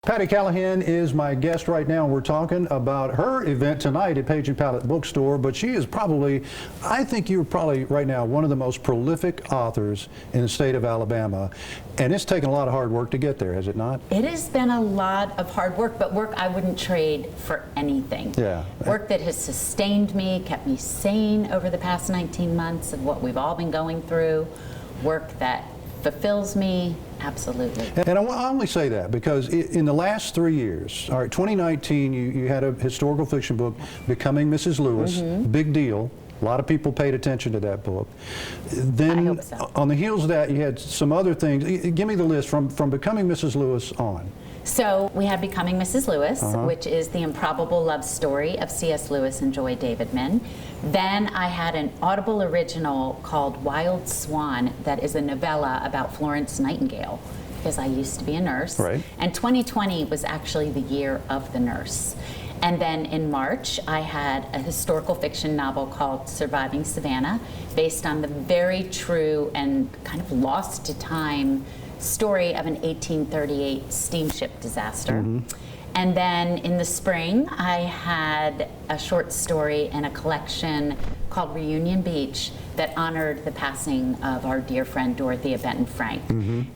Patti Callahan is my guest right now, and we're talking about her event tonight at Page & Palette Bookstore, but she is probably, I think you're probably right now one of the most prolific authors in the state of Alabama, and it's taken a lot of hard work to get there, has it not? It has been a lot of hard work, but work I wouldn't trade for anything. Yeah. Work that has sustained me, kept me sane over the past 19 months of what we've all been going through, work that fulfills me, absolutely. And I only say that because in the last 3 years, all right, 2019, you had a historical fiction book, Becoming Mrs. Lewis, big deal. A lot of people paid attention to that book. Then I hope so. On the heels of that, you had some other things. Give me the list from Becoming Mrs. Lewis on. So we had Becoming Mrs. Lewis, which is the improbable love story of C.S. Lewis and Joy Davidman. Then I had an Audible original called Wild Swan that is a novella about Florence Nightingale, because I used to be a nurse. Right. And 2020 was actually the year of the nurse. And then in March, I had a historical fiction novel called Surviving Savannah, based on the very true and kind of lost to time story of an 1838 steamship disaster. And then in the spring, I had a short story in a collection called Reunion Beach that honored the passing of our dear friend Dorothea Benton Frank.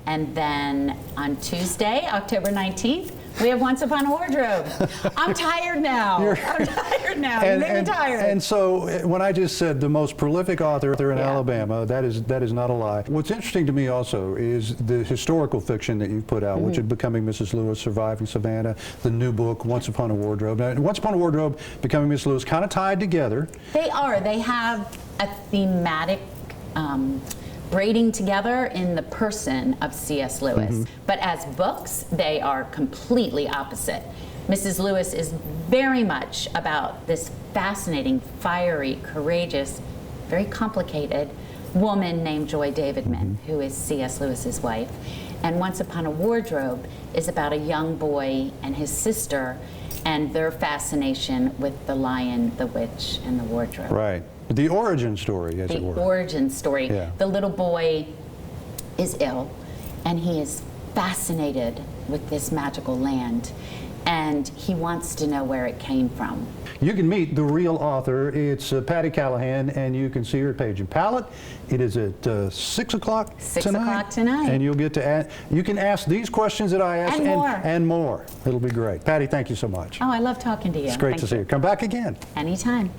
And then on Tuesday, October 19th, we have Once Upon a Wardrobe. I'm tired now. I'm tired now. You made me tired. And so when I just said the most prolific author in Alabama, that is not a lie. What's interesting to me also is the historical fiction that you've put out, which is Becoming Mrs. Lewis, Surviving Savannah, the new book, Once Upon a Wardrobe. Now, Once Upon a Wardrobe, Becoming Mrs. Lewis, kind of tied together. They are. They have a thematic braiding together in the person of C.S. Lewis. But as books, they are completely opposite. Mrs. Lewis is very much about this fascinating, fiery, courageous, very complicated woman named Joy Davidman, who is C.S. Lewis's wife. And Once Upon a Wardrobe is about a young boy and his sister and their fascination with the lion, the witch, and the wardrobe. Right. The origin story, as it were. The origin story. Yeah. The little boy is ill, and he is fascinated with this magical land, and he wants to know where it came from. You can meet the real author. It's Patti Callahan, and you can see her at Page & Palette. It is at 6 o'clock tonight. 6 o'clock tonight. And you'll get to ask, you can ask these questions that I asked. And more. And more. It'll be great. Patti, thank you so much. Oh, I love talking to you. It's great to see you. Come back again. Anytime.